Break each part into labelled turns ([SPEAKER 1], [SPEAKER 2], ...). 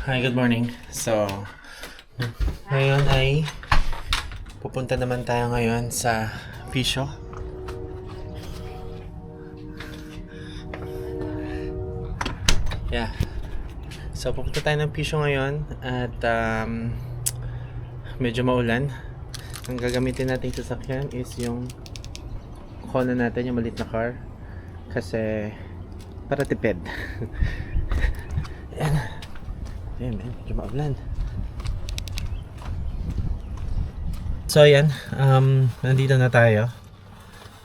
[SPEAKER 1] Hi, good morning. So, ngayon ay pupunta naman tayo ngayon sa Pisho. Yeah. So, pupunta tayo ng Pisho ngayon at medyo maulan. Ang gagamitin nating sasakyan is yung Kona natin, yung maliit na car. Kasi, para tipid. Ayan. Ayan, medyo maulan. So ayan, nandito na tayo.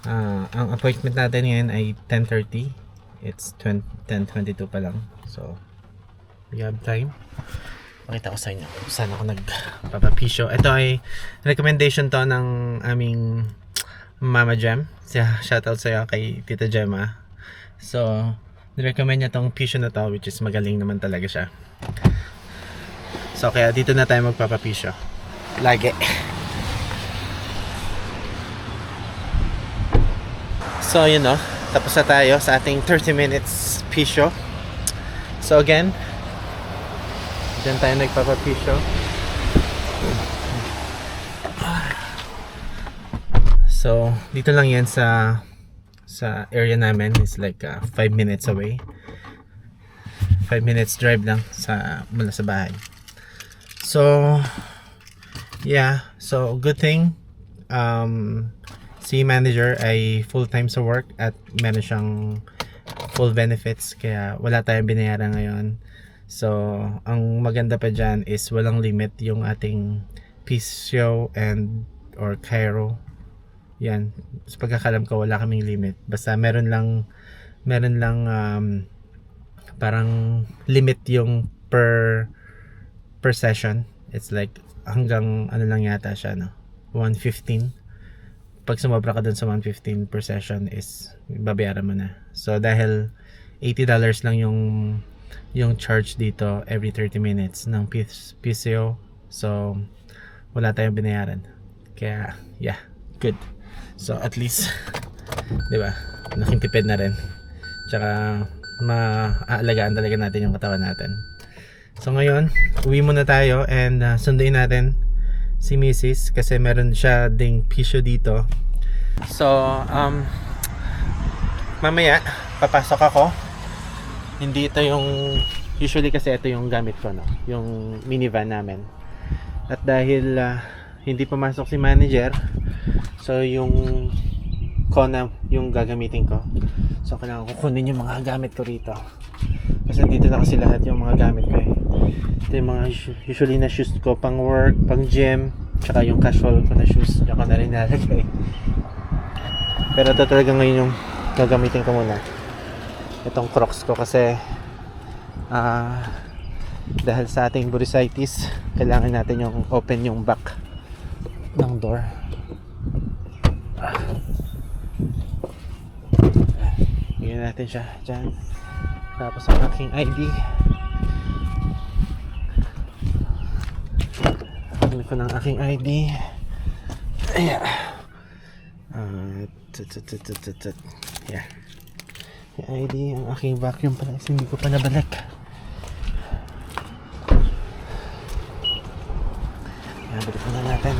[SPEAKER 1] Ang appointment natin ngayon ay 10:30. It's 10:22 pa lang. So, we have time. Pakita ko sa inyo kung saan ako nagpapapisyo. Ito ay recommendation to ng aming Mama Jem. Shoutout sa'yo kay Tita Gemma. So, nirecommend niya tong pisyo na to, which is magaling naman talaga siya. So, kaya dito na tayo magpapapisyo. Lagi. So, yun no. Tapos na tayo sa ating 30 minutes pisyo. So, again, dyan tayo nagpapapisyo. So, dito lang yan sa area namin. It's like 5 minutes away. 5 minutes drive lang mula sa bahay. So, yeah. So, good thing. Si manager ay full-time sa work at meron siyang full benefits. Kaya wala tayong binayaran ngayon. So, ang maganda pa dyan is walang limit yung ating PCO or Cairo. Yan. Sa pagkakalam ko, wala kaming limit. Basta meron lang parang limit yung per session. It's like hanggang ano lang yata siya, no? 115. Pag sumobra ka dun sa 115 per session is babayaran mo na. So dahil $80 lang yung charge dito every 30 minutes ng PCO. So wala tayong binayaran. Kaya yeah, good. So at least 'di ba? Laking tipid na rin. Tsaka maaalagaan talaga natin yung katawan natin. So ngayon, uwi muna tayo and sunduin natin si Mrs. kasi meron siya ding pisyo dito. So, mamaya papasok ako. Hindi ito yung usually kasi ito yung gamit ko, no? Yung minivan namin. At dahil hindi pumasok si manager, so yung Kona yung gagamitin ko. So kailangan kukunin yung mga gamit ko rito. Kasi dito na kasi lahat yung mga gamit ko eh. Ito yung mga usually na shoes ko pang work, pang gym, tsaka yung casual ko na shoes diyan ko na rin nalagay. Pero ito talaga ngayon yung gagamitin ko muna. Itong Crocs ko kasi dahil sa ating bursitis, kailangan natin yung open yung back ng door. Bigyan natin siya dyan. Tapos ang aking ID. Pagin ko ng aking ID. Ayan. Yeah. Yung ID, ang aking vacuum pala kasi hindi ko pa nabalik. Ayan, balik na natin.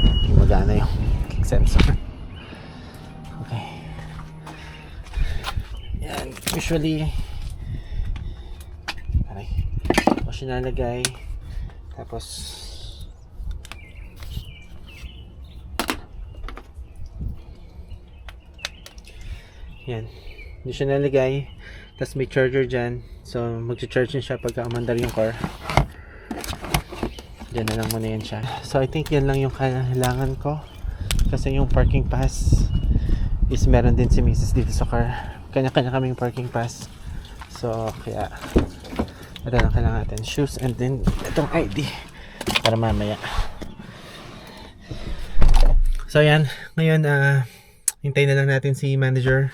[SPEAKER 1] Hindi magana yung kick sensor. Okay. Yan, usually ito siya nalagay. Tapos yan, hindi siya nalagay. Tapos may charger dyan. So mag-charge siya pagka umandar yung car. Dyan na lang muna yan siya. So I think yan lang yung kailangan ko. Kasi yung parking pass is meron din si Mrs. dito sa car. Kanya-kanya kaming parking pass. So kaya ito lang kailangan natin. Shoes and then itong ID para mamaya. So yan. Ngayon hintayin na lang natin si manager.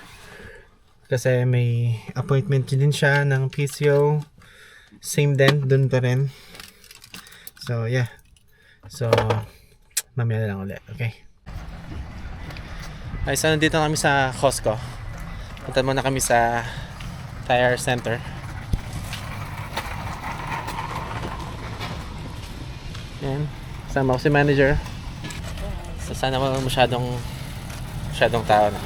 [SPEAKER 1] Kasi may appointment din siya ng PCO. Same din. Dun pa rin. So yeah. So mamaya na lang ulit. Okay. Ay, so nandito kami sa Costco. Punta muna kami sa Tire Center. Yan. Kasama ko si manager. So, sana walang masyadong tao na.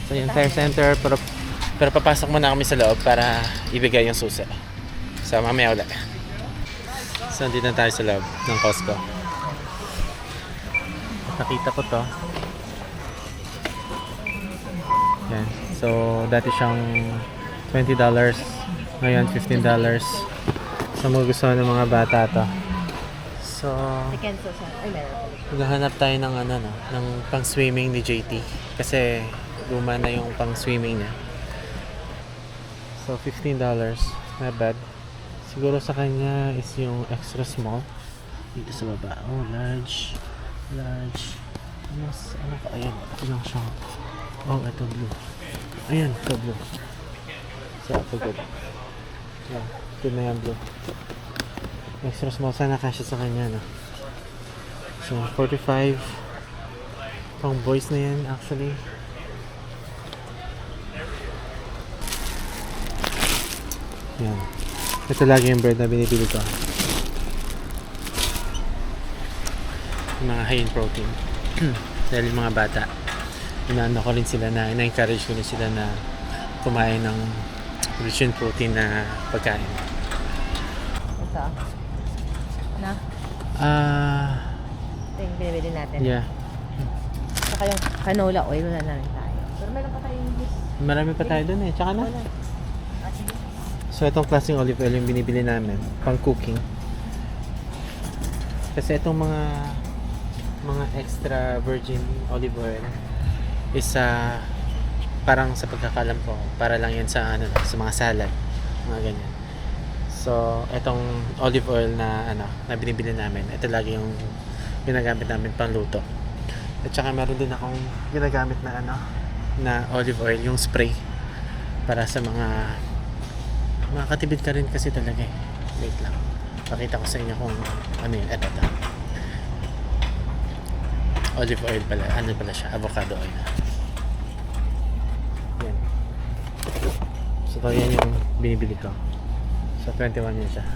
[SPEAKER 1] So yung tire center, pero papasok muna kami sa loob para ibigay yung susi. So mamaya ulit. So dito na tayo sa loob ng Costco. Nakita ko to. Yan. So dati siyang $20, ngayon $15. So magugustuhan ng mga bata to. So maghahanap tayo ng ng pang swimming ni JT kasi luma na yung pang swimming niya. So $15, not bad. Siguro sa kanya is yung extra small dito sa baba. Oh, large. Ano ka? Ayan, ito lang siya. Oh, ito blue. Ayan, ito blue. So, ito good. Yeah, good na yan blue. Extra small, sana kasya sa kanya, no? So, 45. Pang boys na yan, actually. Yan. Ito lagi yung bird na binibili ko. Yung mga high in protein. Dahil yung mga bata, inaano ko rin sila na, ina-encourage ko rin sila na kumain ng rich in protein na pagkain.
[SPEAKER 2] Ito? Na? Ito yung binibili natin.
[SPEAKER 1] Yeah.
[SPEAKER 2] Saka yung canola oil, wala na rin tayo. Pero meron pa tayong
[SPEAKER 1] Marami pa tayo dun eh. Tsaka na. So itong klaseng olive oil yung binibili namin pang cooking. Kasi itong mga extra virgin olive oil is parang sa pagkakalam ko para lang yan sa sa mga salad, mga ganyan. So itong olive oil na na binibili namin, ito lagi yung ginagamit namin pang luto. At saka meron din akong ginagamit na na olive oil, yung spray para sa mga makakatipid ka rin kasi talaga eh. Wait lang, pakita ko sa inyo kung ano yun. Ito. Olive oil pala, pala siya, avocado oil. Yan. So yan yung binibili ko. So 21 yan siya.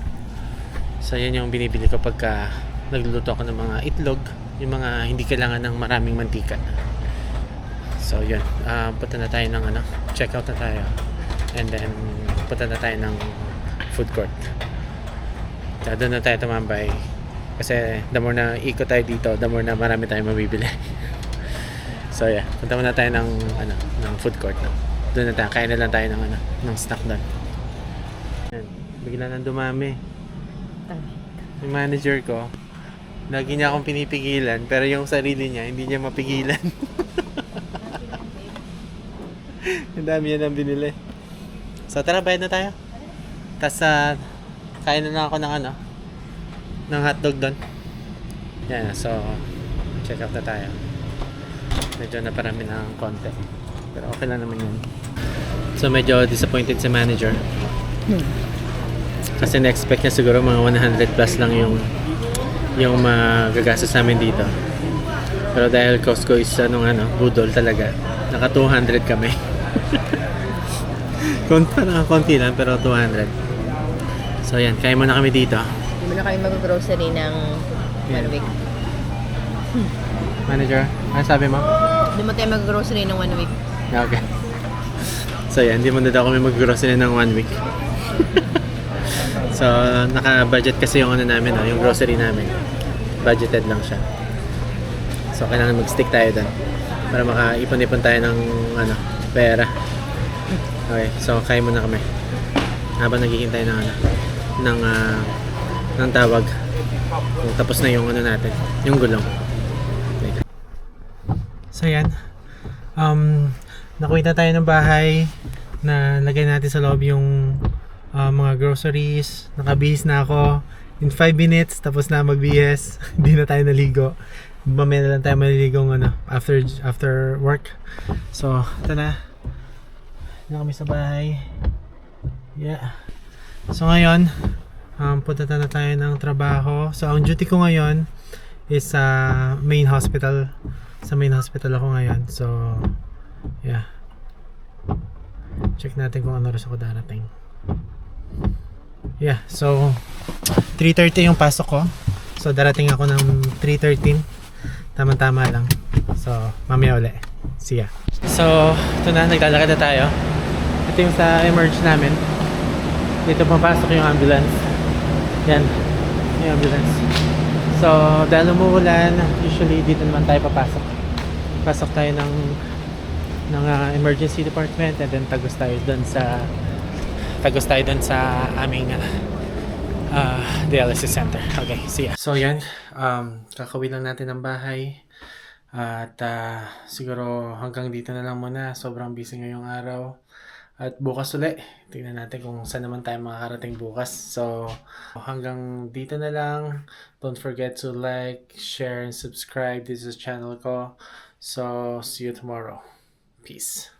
[SPEAKER 1] So yan yung binibili ko pagka nagluluto ako ng mga itlog, yung mga hindi kailangan ng maraming mantika. So yun, punta na tayo ng check out na tayo. And then punta na tayo ng food court. So doon na tayo tumambay. Kasi the more na ikot tayo dito, the more na marami tayong mabibili. So yeah, punta muna tayo ng ng food court. Doon na tayo, kain na lang tayo ng ng snack doon. Yan, bigla nang dumami. Yung manager ko, lagi niya akong pinipigilan, pero yung sarili niya, hindi niya mapigilan. Ang dami yan ang binili. So tara, bayad na tayo. Tapos kain na lang ako ng ng hotdog doon. Yan, so check out na tayo. Medyo naparami na ng konti, pero okay lang naman yun. So medyo disappointed si manager. Kasi na-expect niya siguro mga 100 plus lang yung magagastos namin dito. Pero dahil Costco is budol talaga, naka 200 kami. Parang konti lang, pero 200. So yan, kain muna kami dito.
[SPEAKER 2] Hindi mo na kami mag-grocery ng 1 week.
[SPEAKER 1] Manager, ano sabi mo?
[SPEAKER 2] Hindi mo tayo mag-grocery ng 1 week.
[SPEAKER 1] Okay. So yan, hindi mo na daw kami mag-grocery ng 1 week. So naka-budget kasi yung namin, yung grocery namin. Budgeted lang siya. So kailangan mag-stick tayo doon para makaipon-ipon tayo ng pera. Okay, so kain muna kami habang naghihintay ng tawag kung tapos na yung natin, yung gulong. So yan, nakuha na tayo ng bahay na lagay natin sa loob yung mga groceries. Nakabihis na ako in 5 minutes, tapos na magbihis. Hindi na tayo naligo, mamaya na lang tayo maliligo after work. So ito na kami sa bahay. Yeah. So ngayon, punta na tayo ng trabaho. So ang duty ko ngayon is sa main hospital. Sa main hospital ako ngayon. So yeah. Check natin kung ano oras ako darating. Yeah, so 3:30 yung pasok ko. So darating ako ng 3:13. Tama-tama lang. So mamaya uli. See ya. So ito na, naglalakad na tayo. Ito yung sa emerge namin. Dito papasok yung ambulance. Yan, yung ambulance. So dahil umuulan, usually dito naman tayo papasok. Pasok tayo ng emergency department, and then tagos tayo doon sa aming dialysis center. Okay, see ya. So yan, kakawin lang natin ng bahay. At siguro hanggang dito na lang muna. Sobrang busy ngayong araw. At bukas uli, tingnan natin kung saan naman tayo makakarating bukas. So hanggang dito na lang. Don't forget to like, share, and subscribe. This is channel ko. So see you tomorrow. Peace.